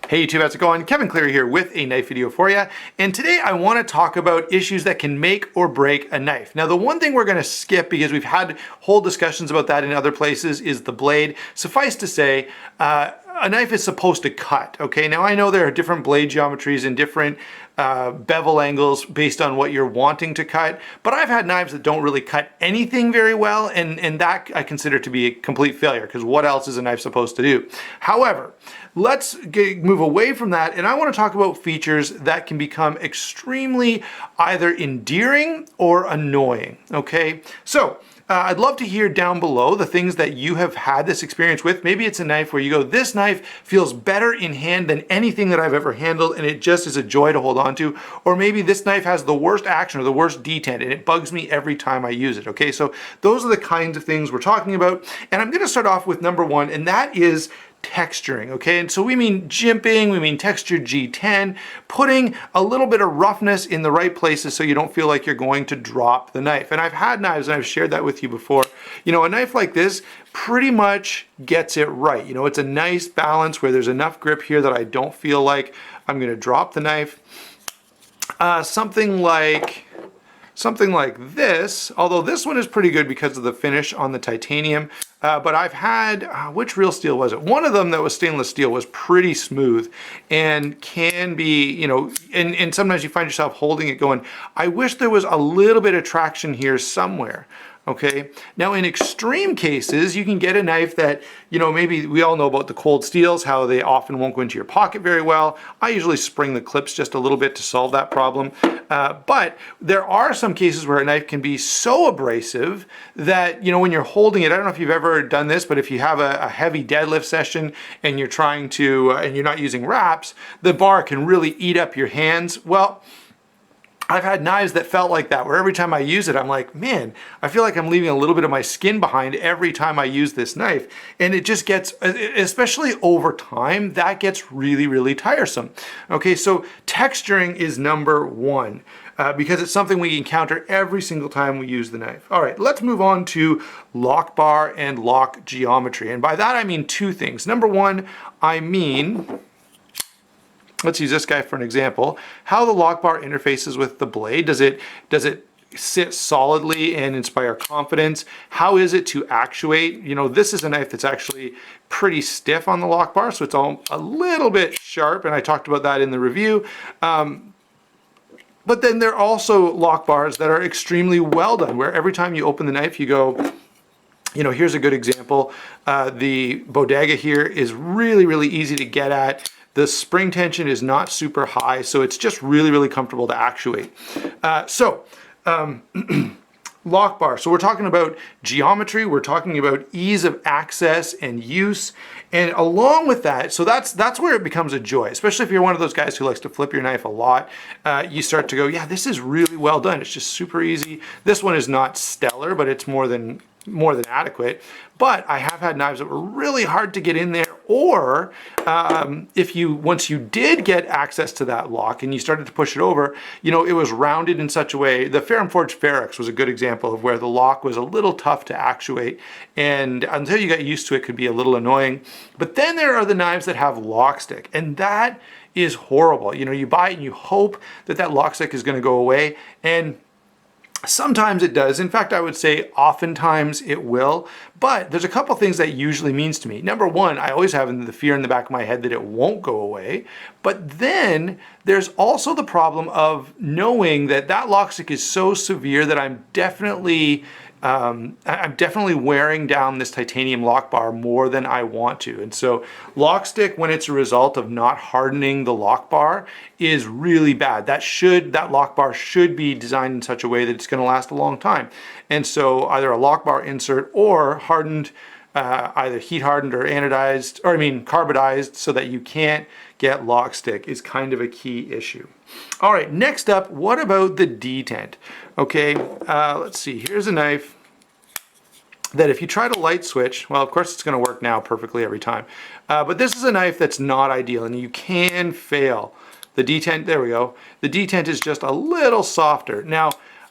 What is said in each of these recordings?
Hey YouTube, how's it going? Kevin Cleary here with a knife video for you. And today I want to talk about issues that can make or break a knife. Now the one thing we're going to skip, because we've had whole discussions about that in other places, is the blade. Suffice to say, a knife is supposed to cut, okay? Now I know there are different blade geometries and different bevel angles based on what you're wanting to cut, but I've had knives that don't really cut anything very well, and that I consider to be a complete failure, because what else is a knife supposed to do? However, let's move away from that, and I want to talk about features that can become extremely either endearing or annoying, okay? So, I'd love to hear down below the things that you have had this experience with. Maybe it's a knife where you go, this knife feels better in hand than anything that I've ever handled, and it just is a joy to hold on to. Or maybe this knife has the worst action or the worst detent, and it bugs me every time I use it, okay? So those are the kinds of things we're talking about. And I'm gonna start off with number one, and that is texturing, okay? And so we mean jimping, we mean textured G10, putting a little bit of roughness in the right places so you don't feel like you're going to drop the knife. And I've had knives, and I've shared that with you before. You know, a knife like this pretty much gets it right. You know, it's a nice balance where there's enough grip here that I don't feel like I'm gonna drop the knife. Something like this, although this one is pretty good because of the finish on the titanium, but I've had, which real steel was it? One of them that was stainless steel was pretty smooth and can be, you know, and sometimes you find yourself holding it going, I wish there was a little bit of traction here somewhere. Okay, now in extreme cases, you can get a knife that, you know, maybe we all know about the cold steels, how they often won't go into your pocket very well. I usually spring the clips just a little bit to solve that problem. But there are some cases where a knife can be so abrasive that, you know, when you're holding it, I don't know if you've ever done this, but if you have a heavy deadlift session and you're trying to, and you're not using wraps, the bar can really eat up your hands. Well, I've had knives that felt like that, where every time I use it, I'm like, man, I feel like I'm leaving a little bit of my skin behind every time I use this knife. And it just gets, especially over time, that gets really, really tiresome. Okay, so texturing is number one. Because it's something we encounter every single time we use the knife. All right, let's move on to lock bar and lock geometry. And by that I mean two things. Number one, I mean, let's use this guy for an example. How the lock bar interfaces with the blade. Does it sit solidly and inspire confidence? How is it to actuate? You know, this is a knife that's actually pretty stiff on the lock bar, so it's all a little bit sharp, and I talked about that in the review. But then there are also lock bars that are extremely well done, where every time you open the knife, you go, you know, here's a good example. The bodega here is really, really easy to get at. The spring tension is not super high, so it's just really, really comfortable to actuate. Lock bar. So we're talking about geometry, we're talking about ease of access and use, and along with that, so that's where it becomes a joy, especially if you're one of those guys who likes to flip your knife a lot. You start to go, yeah, this is really well done. It's just super easy. This one is not stellar, but it's more than adequate. But I have had knives that were really hard to get in there, or once you did get access to that lock and you started to push it over, you know, it was rounded in such a way. The Ferrum Forge Ferex was a good example of where the lock was a little tough to actuate, and until you got used to it, could be a little annoying. But then there are the knives that have lock stick, and that is horrible. You know, you buy it and you hope that that lock stick is going to go away, and sometimes it does. In fact, I would say oftentimes it will, but there's a couple things that usually means to me. Number one, I always have the fear in the back of my head that it won't go away, but then there's also the problem of knowing that that lock stick is so severe that I'm definitely wearing down this titanium lock bar more than I want to. And so lock stick, when it's a result of not hardening the lock bar, is really bad. That lock bar should be designed in such a way that it's going to last a long time. And so either a lock bar insert or hardened, either heat hardened or anodized, or carbidized, so that you can't get lock stick, is kind of a key issue. All right, next up, what about the detent? Okay, let's see, here's a knife that if you try to light switch, well, of course it's going to work now perfectly every time, but this is a knife that's not ideal, and you can fail. The detent, there we go, the detent is just a little softer. Now,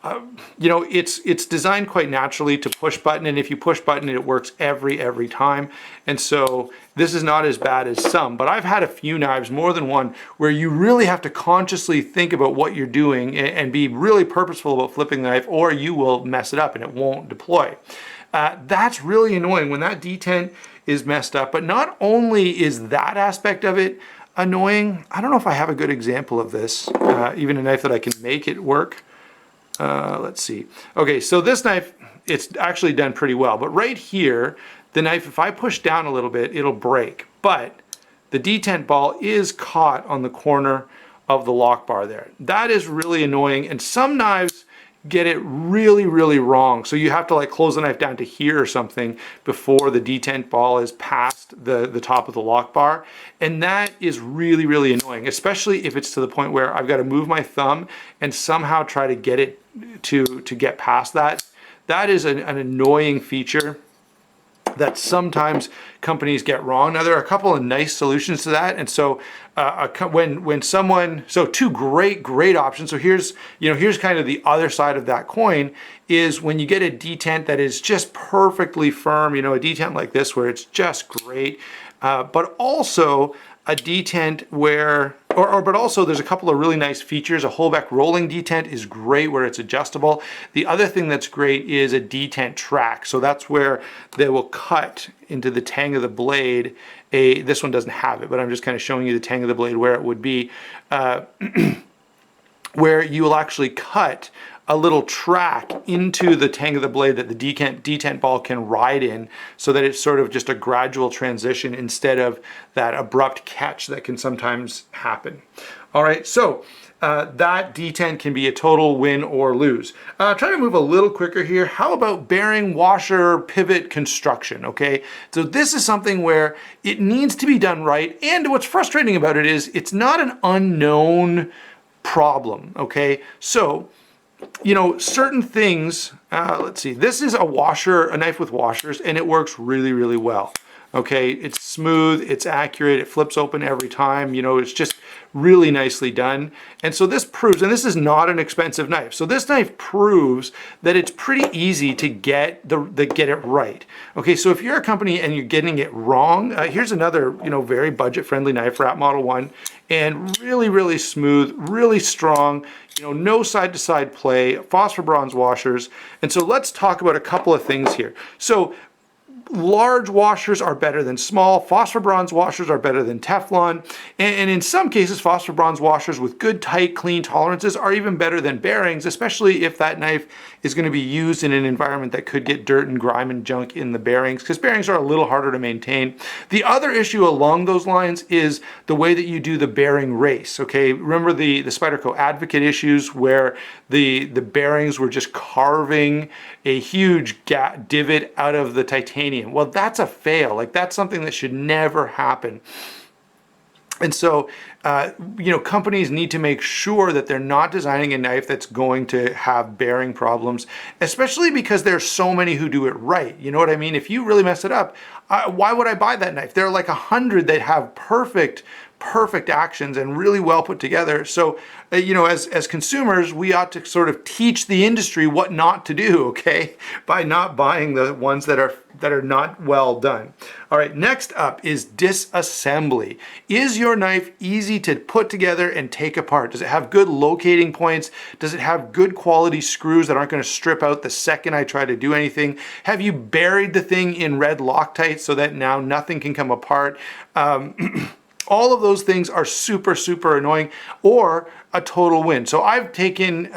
it's designed quite naturally to push button, and if you push button it works every time. And so this is not as bad as some, but I've had a few knives, more than one, where you really have to consciously think about what you're doing and be really purposeful about flipping the knife, or you will mess it up and it won't deploy. That's really annoying when that detent is messed up. But not only is that aspect of it annoying, I don't know if I have a good example of this, even a knife that I can make it work. Let's see. Okay, so this knife, it's actually done pretty well, but right here, the knife, if I push down a little bit, it'll break. But the detent ball is caught on the corner of the lock bar there. That is really annoying, and some knives get it really wrong. So you have to like close the knife down to here or something before the detent ball is past the top of the lock bar. And that is really annoying, especially if it's to the point where I've got to move my thumb and somehow try to get it to get past that. That is an annoying feature that sometimes companies get wrong. Now there are a couple of nice solutions to that, and so when someone, so two great options. So here's kind of the other side of that coin, is when you get a detent that is just perfectly firm, a detent like this where it's just great, but also a detent where, but also there's a couple of really nice features. A Holbeck rolling detent is great where it's adjustable. The other thing that's great is a detent track. So that's where they will cut into the tang of the blade. This one doesn't have it, but I'm just kind of showing you the tang of the blade where it would be, where you will actually cut a little track into the tang of the blade that the detent ball can ride in, so that it's sort of just a gradual transition instead of that abrupt catch that can sometimes happen. All right, so that detent can be a total win or lose. Try to move a little quicker here. How about bearing washer pivot construction? Okay, so this is something where it needs to be done right, and what's frustrating about it is it's not an unknown problem. Okay, so certain things, let's see, this is a knife with washers, and it works really well. Okay, it's smooth, it's accurate, it flips open every time, it's just really nicely done. And so this proves, and this is not an expensive knife, so this knife proves that it's pretty easy to get get it right. Okay, so if you're a company and you're getting it wrong, here's another, very budget-friendly knife, Rat Model 1, and really smooth, really strong, no side-to-side play, phosphor bronze washers. And so let's talk about a couple of things here. So large washers are better than small. Phosphor bronze washers are better than Teflon. And in some cases, phosphor bronze washers with good, tight, clean tolerances are even better than bearings, especially if that knife is going to be used in an environment that could get dirt and grime and junk in the bearings, because bearings are a little harder to maintain. The other issue along those lines is the way that you do the bearing race. Okay, remember the Spyderco Advocate issues where the bearings were just carving a huge divot out of the titanium. Well, that's a fail. Like, that's something that should never happen. And so, companies need to make sure that they're not designing a knife that's going to have bearing problems, especially because there's so many who do it right. You know what I mean? If you really mess it up, why would I buy that knife? There are like 100 that have perfect actions and really well put together. So, as consumers, we ought to sort of teach the industry what not to do, okay, by not buying the ones that are not well done. All right, next up is disassembly. Is your knife easy to put together and take apart? Does it have good locating points? Does it have good quality screws that aren't going to strip out the second I try to do anything? Have you buried the thing in red Loctite so that now nothing can come apart? All of those things are super annoying, or a total win. So I've taken,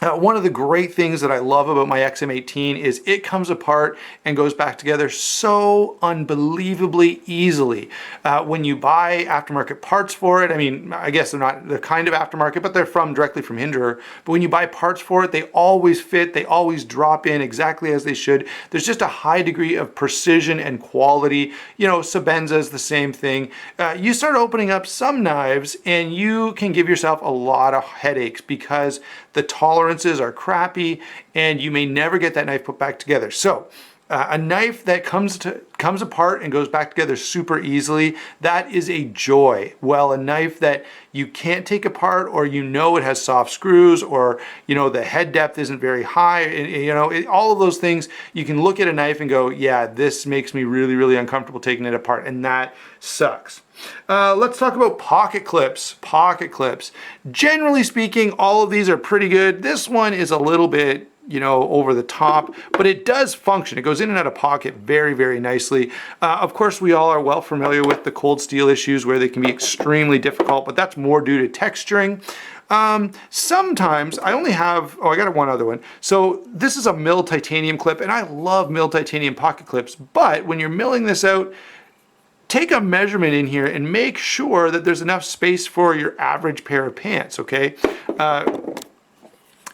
one of the great things that I love about my XM18 is it comes apart and goes back together so unbelievably easily. When you buy aftermarket parts for it, I mean, I guess they're kind of aftermarket, but they're directly from Hinderer. But when you buy parts for it, they always fit, they always drop in exactly as they should. There's just a high degree of precision and quality. Sebenza is the same thing. You start opening up some knives and you can give yourself a lot of headaches because the tolerances are crappy and you may never get that knife put back together. So A knife that comes apart and goes back together super easily, that is a joy. Well, a knife that you can't take apart, or you know it has soft screws, or you know the head depth isn't very high, you know, all of those things, you can look at a knife and go, yeah, this makes me really, really uncomfortable taking it apart, and that sucks. Let's talk about pocket clips. Pocket clips. Generally speaking, all of these are pretty good. This one is a little bit, you know, over the top, but it does function. It goes in and out of pocket very, very nicely. Of course, we all are well familiar with the cold steel issues where they can be extremely difficult, but that's more due to texturing. Sometimes I only have, I got one other one. So this is a milled titanium clip, and I love milled titanium pocket clips, but when you're milling this out, take a measurement in here and make sure that there's enough space for your average pair of pants, okay?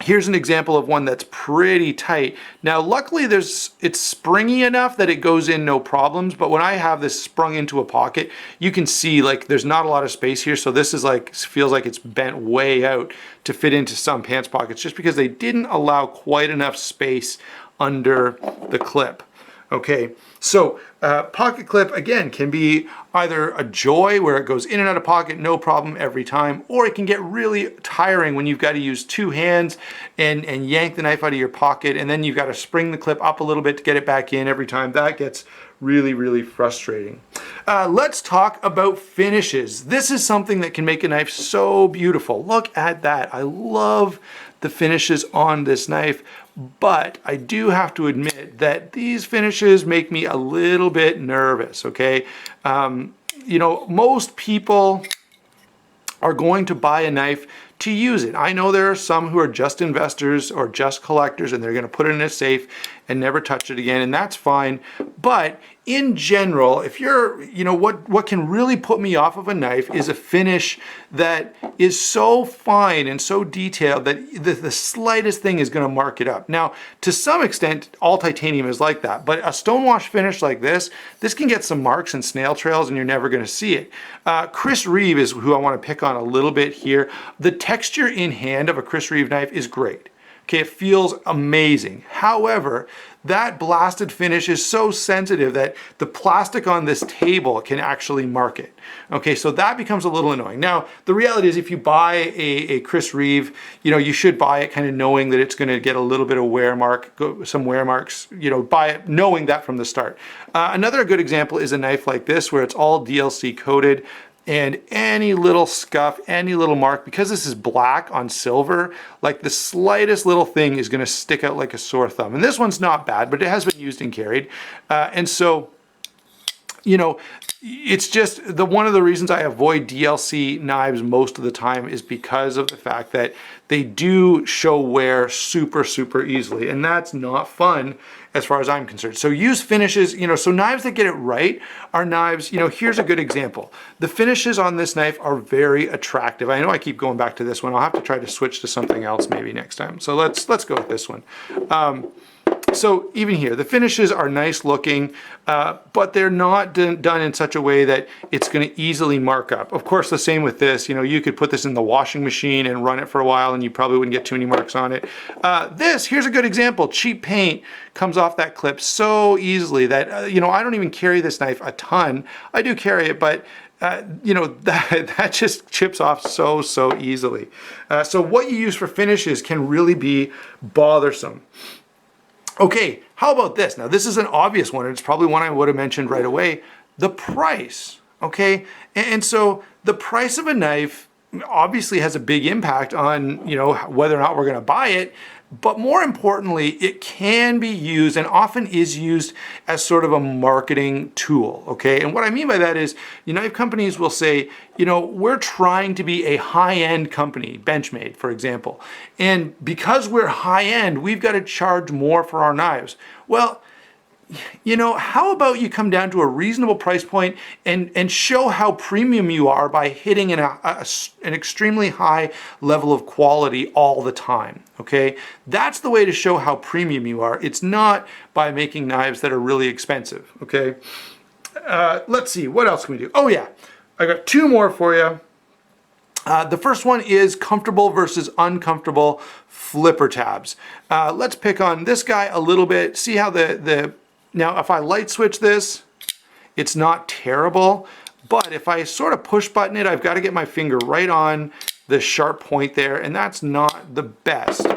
Here's an example of one that's pretty tight. Now, luckily it's springy enough that it goes in no problems, but when I have this sprung into a pocket, you can see like there's not a lot of space here, so this is like, feels like it's bent way out to fit into some pants pockets just because they didn't allow quite enough space under the clip. Okay, so pocket clip, again, can be either a joy where it goes in and out of pocket, no problem every time, or it can get really tiring when you've got to use two hands and yank the knife out of your pocket, and then you've got to spring the clip up a little bit to get it back in every time. That gets really, really frustrating. Let's talk about finishes. This is something that can make a knife so beautiful. Look at that. I love the finishes on this knife, but I do have to admit that these finishes make me a little bit nervous, okay? You know, most people are going to buy a knife to use it. I know there are some who are just investors or just collectors, and they're going to put it in a safe and never touch it again, and that's fine. But in general, if you're, you know, what can really put me off of a knife is a finish that is so fine and so detailed that the slightest thing is going to mark it up. Now, to some extent, all titanium is like that, but a stonewash finish like this can get some marks and snail trails, and you're never going to see it. Chris Reeve is who I want to pick on a little bit here. The texture in hand of a Chris Reeve knife is great. Okay, it feels amazing. However, that blasted finish is so sensitive that the plastic on this table can actually mark it. Okay, so that becomes a little annoying. Now, the reality is if you buy a Chris Reeve, you know, you should buy it kind of knowing that it's going to get a little bit of wear mark, some wear marks, you know, buy it knowing that from the start. Another good example is a knife like this where it's all DLC coated. And any little scuff, any little mark, because this is black on silver, like the slightest little thing is going to stick out like a sore thumb. And this one's not bad, but it has been used and carried. And so, you know, it's just one of the reasons I avoid DLC knives most of the time is because of the fact that they do show wear super, super easily. And that's not fun as far as I'm concerned. So use finishes, you know, so knives that get it right are knives, you know, here's a good example. The finishes on this knife are very attractive. I know I keep going back to this one. I'll have to try to switch to something else maybe next time. So let's go with this one. So even here, the finishes are nice looking, but they're not done in such a way that it's going to easily mark up. Of course, the same with this. You know, you could put this in the washing machine and run it for a while, and you probably wouldn't get too many marks on it. Here's a good example. Cheap paint comes off that clip so easily that, you know, I don't even carry this knife a ton. I do carry it, but you know, that just chips off so easily. So what you use for finishes can really be bothersome. Okay, how about this? Now, this is an obvious one, and it's probably one I would have mentioned right away. The price, okay? And so the price of a knife obviously has a big impact on, you know, whether or not we're going to buy it. But more importantly, it can be used and often is used as sort of a marketing tool, okay? And what I mean by that is, you know, knife companies will say, you know, we're trying to be a high-end company, Benchmade, for example. And because we're high-end, we've got to charge more for our knives. Well, you know, how about you come down to a reasonable price point and show how premium you are by hitting an extremely high level of quality all the time, okay? That's the way to show how premium you are. It's not by making knives that are really expensive, okay? Let's see, what else can we do? Oh yeah, I got two more for you. The first one is comfortable versus uncomfortable flipper tabs. Let's pick on this guy a little bit, see how the Now, if I light switch this, it's not terrible, but if I sort of push button it, I've got to get my finger right on the sharp point there, and that's not the best.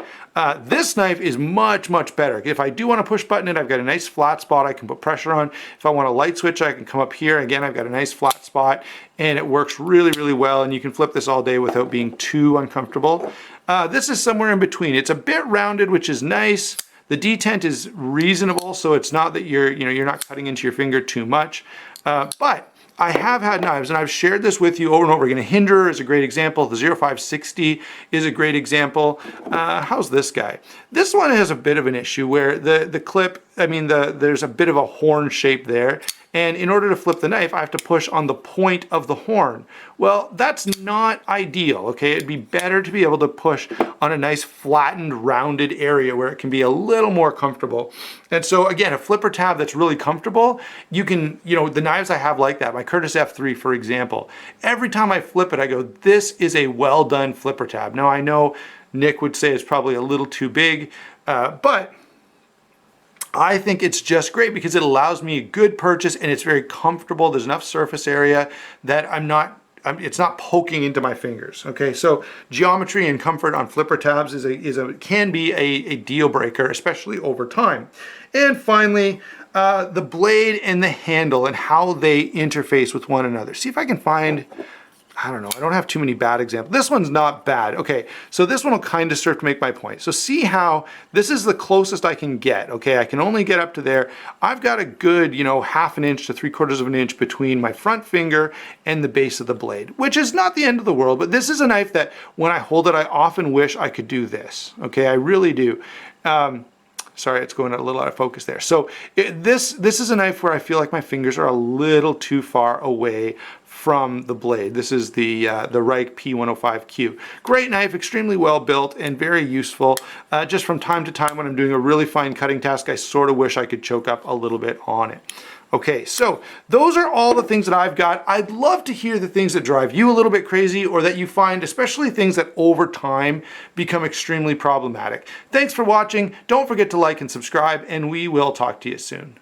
This knife is much, much better. If I do want to push button it, I've got a nice flat spot I can put pressure on. If I want to light switch, I can come up here. Again, I've got a nice flat spot, and it works really, really well, and you can flip this all day without being too uncomfortable. This is somewhere in between. It's a bit rounded, which is nice. The detent is reasonable, so it's not that you're not cutting into your finger too much. But I have had knives, and I've shared this with you over and over again. A Hinderer is a great example. The 0560 is a great example. How's this guy? This one has a bit of an issue where the clip, there's a bit of a horn shape there. And in order to flip the knife, I have to push on the point of the horn. Well, that's not ideal, okay? It'd be better to be able to push on a nice flattened, rounded area where it can be a little more comfortable. And so again, a flipper tab that's really comfortable, you can, the knives I have like that, my Curtis F3, for example, every time I flip it, I go, this is a well done flipper tab. Now I know Nick would say it's probably a little too big, but I think it's just great because it allows me a good purchase and it's very comfortable. There's enough surface area that it's not poking into my fingers. Okay, so geometry and comfort on flipper tabs can be a deal breaker, especially over time. And finally, the blade and the handle and how they interface with one another. See if I can find, I don't know, I don't have too many bad examples. This one's not bad. Okay, so this one will kind of serve to make my point. So see how this is the closest I can get. Okay, I can only get up to there. I've got a good, half an inch to 3/4 of an inch between my front finger and the base of the blade, which is not the end of the world, but this is a knife that when I hold it, I often wish I could do this. Okay, I really do. Sorry, it's going a little out of focus there. So this is a knife where I feel like my fingers are a little too far away from the blade. This is the Reich P105Q. Great knife, extremely well built and very useful. Just from time to time when I'm doing a really fine cutting task, I sort of wish I could choke up a little bit on it. Okay, so those are all the things that I've got. I'd love to hear the things that drive you a little bit crazy or that you find, especially things that over time become extremely problematic. Thanks for watching. Don't forget to like and subscribe, and we will talk to you soon.